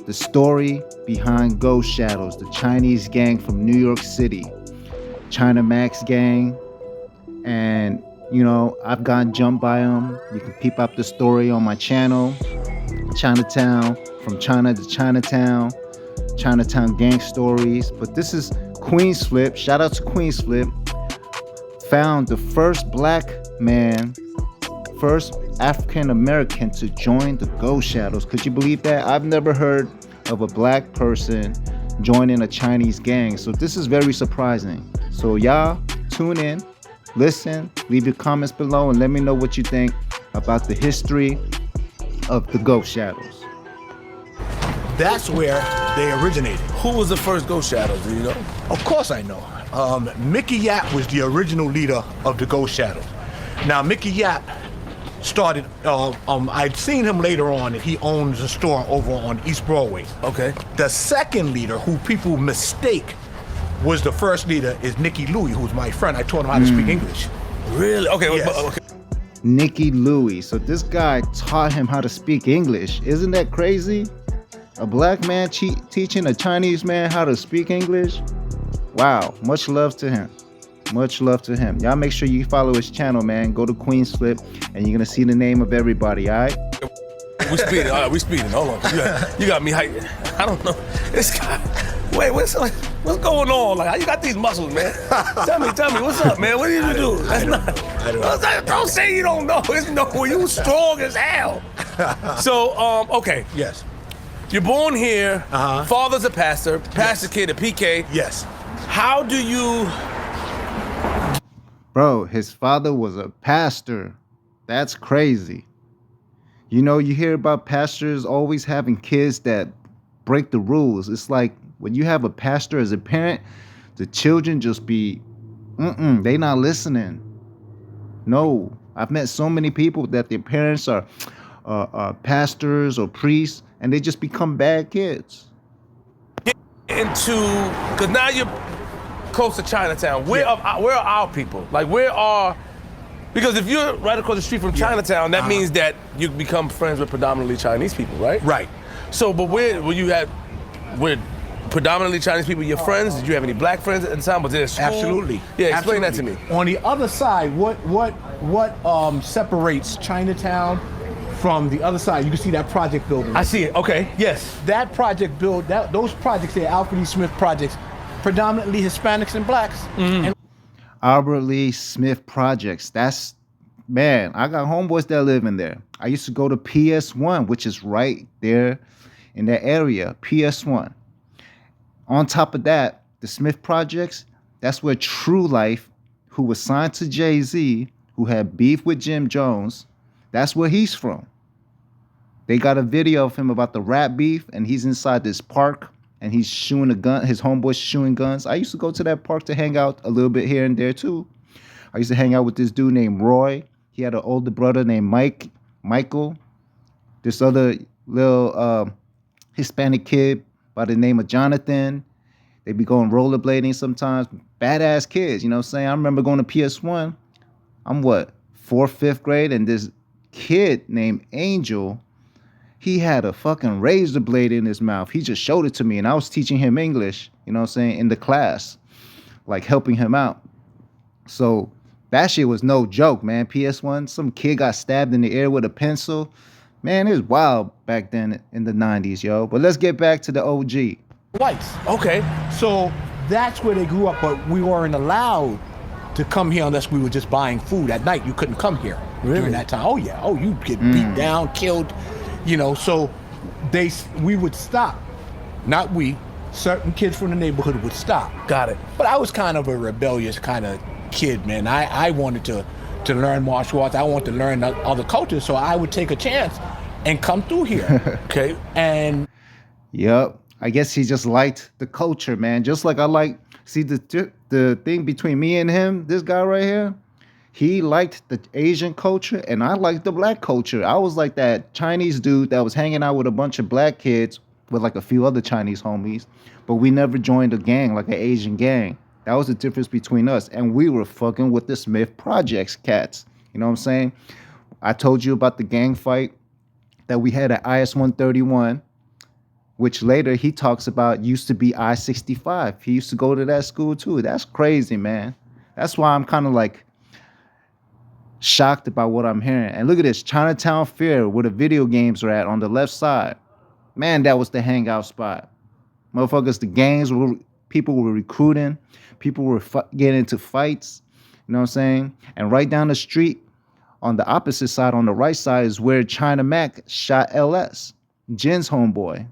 the story behind Ghost Shadows, the Chinese gang from New York City, China Max gang. And, I've gotten jumped by them. You can peep up the story on my channel, Chinatown, from China to Chinatown, Chinatown gang stories. But this is Queenzflip. Shout out to Queenzflip. Found the first black man, first African American to join the Ghost Shadows. Could you believe that? I've never heard of a black person joining a Chinese gang. So this is very surprising. So y'all tune in, listen, leave your comments below, and let me know what you think about the history of the Ghost Shadows. That's where they originated. Who was the first Ghost Shadows, do you know? Of course I know. Mickey Yap was the original leader of the Ghost Shadows. Now, Mickey Yap started, I'd seen him later on, and he owns a store over on East Broadway. Okay. The second leader, who people mistake was the first leader, is Nicky Louie, who's my friend. I taught him how to speak English. Really? Okay, Yes. okay. Nicky Louie. So this guy taught him how to speak English. Isn't that crazy? A black man teaching a Chinese man how to speak English? Wow, much love to him. Much love to him. Y'all make sure you follow his channel, man. Go to Queenzflip, and you're gonna see the name of everybody, all right? We speeding, all right, we speeding, hold on. You got me hyped. I don't know, this guy, wait, what's going on? Like, how you got these muscles, man? Tell me, what's up, man? What did you do? Don't say you don't know. It's no, you strong as hell. So, okay. Yes. You're born here, father's a pastor kid, a PK. Yes. How do you... Bro, his father was a pastor. That's crazy. You hear about pastors always having kids that break the rules. It's like when you have a pastor as a parent, the children just be, they not listening. No, I've met so many people that their parents are pastors or priests, and they just become bad kids. Because now you're close to Chinatown. Where are our people? Like, because if you're right across the street from Chinatown, that means that you become friends with predominantly Chinese people, right? Right. So, but where predominantly Chinese people, your friends? Did you have any black friends at the time? Was there a school? Absolutely. Yeah, explain that to me. On the other side, what separates Chinatown from the other side? You can see that project building. I see it. Okay. Yes. That project those projects there, Alfred E. Smith projects, predominantly Hispanics and blacks. And Albert Lee Smith projects. Man, I got homeboys that live in there. I used to go to PS1, which is right there in that area, PS1. On top of that, the Smith projects, that's where True Life, who was signed to Jay-Z, who had beef with Jim Jones, that's where he's from. They got a video of him about the rap beef, and he's inside this park, and he's shooting a gun. His homeboy's shooting guns. I used to go to that park to hang out a little bit here and there too. I used to hang out with this dude named Roy. He had an older brother named Michael. This other little Hispanic kid by the name of Jonathan. They be going rollerblading sometimes. Badass kids, you know what I'm saying? I remember going to PS1. I'm 4th, 5th grade, and this kid named Angel, he had a fucking razor blade in his mouth. He just showed it to me, and I was teaching him English, you know what I'm saying, in the class, like helping him out. So that shit was no joke, man. PS1, some kid got stabbed in the ear with a pencil. Man, it was wild back then in the 90s, yo. But let's get back to the OG. whites. Okay. So that's where they grew up, but we weren't allowed to come here unless we were just buying food at night. You couldn't come here during that time. Oh yeah, oh you'd get beat down, killed, so we would stop. Not we, certain kids from the neighborhood would stop. Got it. But I was kind of a rebellious kind of kid, man. I wanted to learn martial arts. I wanted to learn other cultures, so I would take a chance and come through here. Okay. And Yep. I guess he just liked the culture, man. Just like I like, see the thing between me and him, this guy right here, he liked the Asian culture and I liked the black culture. I was like that Chinese dude that was hanging out with a bunch of black kids with like a few other Chinese homies, but we never joined a gang, like an Asian gang. That was the difference between us. And we were fucking with the Smith Projects cats. You know what I'm saying? I told you about the gang fight that we had at IS-131. which later he talks about used to be I-65. He used to go to that school too. That's crazy, man. That's why I'm kind of like shocked about what I'm hearing. And look at this, Chinatown Fair, where the video games are at on the left side. Man, that was the hangout spot. Motherfuckers, the gangs were, people were recruiting, people were getting into fights. You know what I'm saying? And right down the street, on the opposite side, on the right side, is where China Mac shot LS, Jin's homeboy.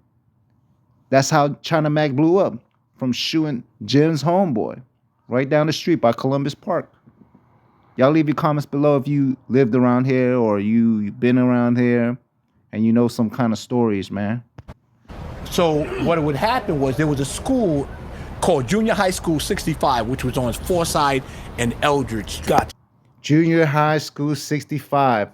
That's how China Mac blew up, from shooting Jin's homeboy right down the street by Columbus Park. Y'all leave your comments below if you lived around here or you've been around here and you know some kind of stories, man. So what would happen was there was a school called Junior High School 65, which was on Forsyth and Eldridge. Gotcha. Junior High School 65.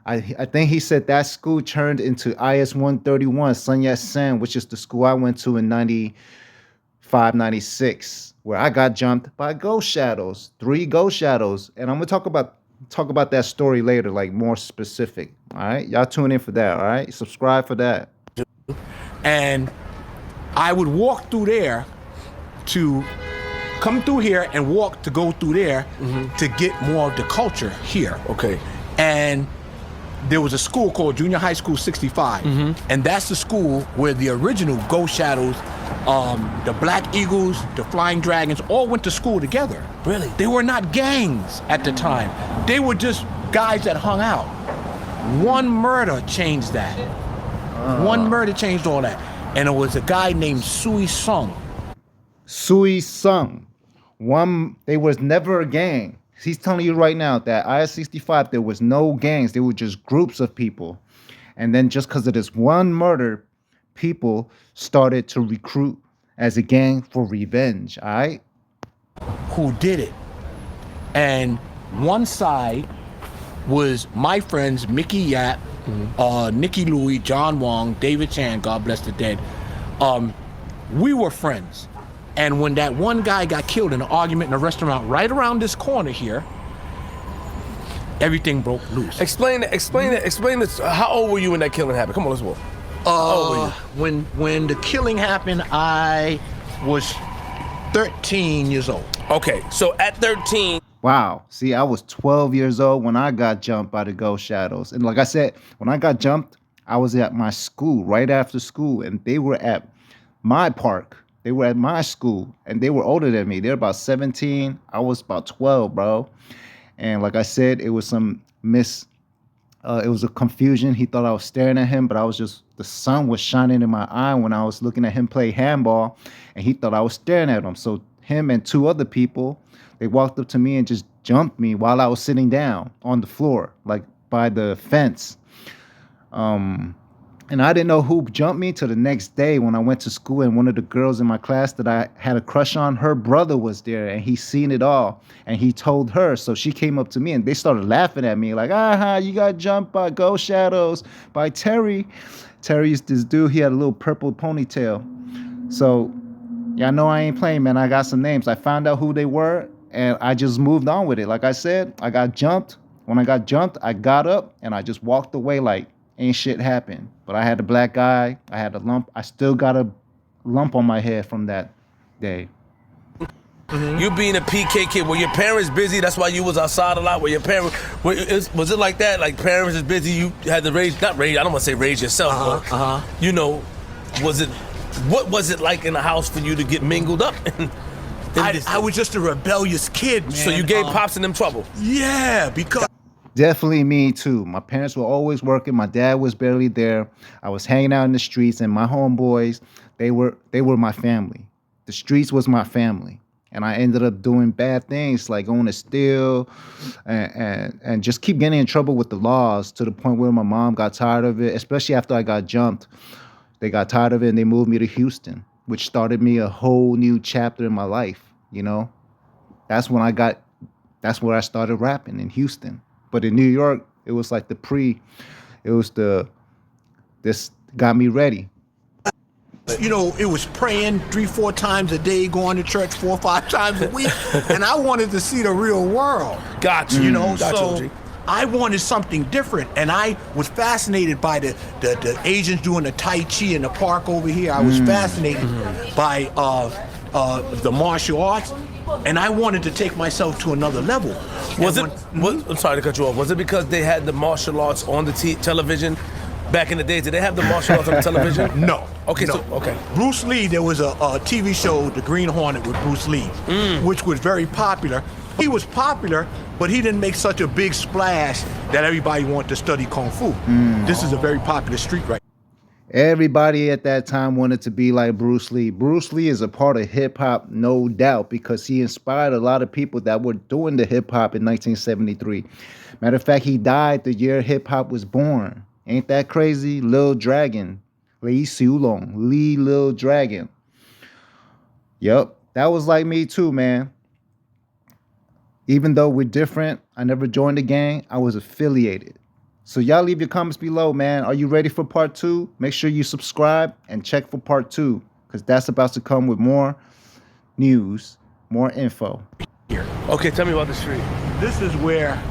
I think he said that school turned into IS 131, Sun Yat-sen, which is the school I went to in 95, 96, where I got jumped by ghost shadows, 3 ghost shadows. And I'm gonna talk about that story later, like more specific. All right, y'all tune in for that. All right, subscribe for that. And I would walk through there to come through here and walk to go through there to get more of the culture here. Okay. And there was a school called Junior High School 65, and that's the school where the original Ghost Shadows, the Black Eagles, the Flying Dragons, all went to school together. Really? They were not gangs at the time. They were just guys that hung out. One murder changed that. One murder changed all that. And it was a guy named Sui Sung. Sui Sung. They was never a gang. He's telling you right now that IS-65, there was no gangs. They were just groups of people. And then just because of this one murder, people started to recruit as a gang for revenge, all right? Who did it? And one side was my friends, Mickey Yap, Nicky Louie, John Wong, David Chan, God bless the dead. We were friends. And when that one guy got killed in an argument in a restaurant right around this corner here, everything broke loose. Explain this. How old were you when that killing happened? Come on, let's walk. How old were you? When the killing happened, I was 13 years old. Okay, so at 13. Wow. See, I was 12 years old when I got jumped by the ghost shadows. And like I said, when I got jumped, I was at my school right after school, and they were at my park. They were at my school, and they were older than me. They're about 17. I was about 12, bro. And like I said, it was it was a confusion. He thought I was staring at him, but the sun was shining in my eye when I was looking at him play handball, and he thought I was staring at him. So him and 2 other people, they walked up to me and just jumped me while I was sitting down on the floor, like by the fence. And I didn't know who jumped me till the next day when I went to school, and one of the girls in my class that I had a crush on, her brother was there, and he seen it all, and he told her. So she came up to me, and they started laughing at me like, you got jumped by ghost shadows, by Terry. Terry's this dude, he had a little purple ponytail. So y'all know I ain't playing, man. I got some names. I found out who they were, and I just moved on with it. Like I said, I got jumped. When I got jumped, I got up, and I just walked away like ain't shit happened. But I had a black eye. I had a lump. I still got a lump on my head from that day. You being a PK kid, were your parents busy? That's why you was outside a lot. Were your parents, was it like that? Like parents is busy, you had to raise, not raise, I don't want to say raise yourself, but, you know, what was it like in the house for you to get mingled up? I was just a rebellious kid, man. So you gave Pops and them trouble? Yeah, because... Definitely me too. My parents were always working. My dad was barely there. I was hanging out in the streets, and my homeboys, they were my family. The streets was my family. And I ended up doing bad things like going to steal and just keep getting in trouble with the laws, to the point where my mom got tired of it, especially after I got jumped. They got tired of it and they moved me to Houston, which started me a whole new chapter in my life, you know? That's where I started rapping, in Houston. But in New York, it was like this got me ready. You know, it was praying 3-4 times a day, going to church 4 or 5 times a week, and I wanted to see the real world. Gotcha. You know, Gotcha, so OG. I wanted something different, and I was fascinated by the Asians doing the Tai Chi in the park over here. I was fascinated by the martial arts, and I wanted to take myself to another level. I'm sorry to cut you off. Was it because they had the martial arts on the television back in the days? Did they have the martial arts on the television? No. Okay, no. Okay. Bruce Lee, there was a TV show, The Green Hornet with Bruce Lee, which was very popular. He was popular, but he didn't make such a big splash that everybody wanted to study Kung Fu. This is a very popular street right now. Everybody at that time wanted to be like Bruce Lee. Bruce Lee is a part of hip hop, no doubt, because he inspired a lot of people that were doing the hip hop in 1973. Matter of fact, he died the year hip hop was born. Ain't that crazy? Lil Dragon. Lee Siulong. Lee Lil Dragon. Yup. That was like me too, man. Even though we're different, I never joined the gang, I was affiliated. So y'all leave your comments below, man. Are you ready for part 2? Make sure you subscribe and check for part 2, because that's about to come with more news, more info. Okay, tell me about the street. This is where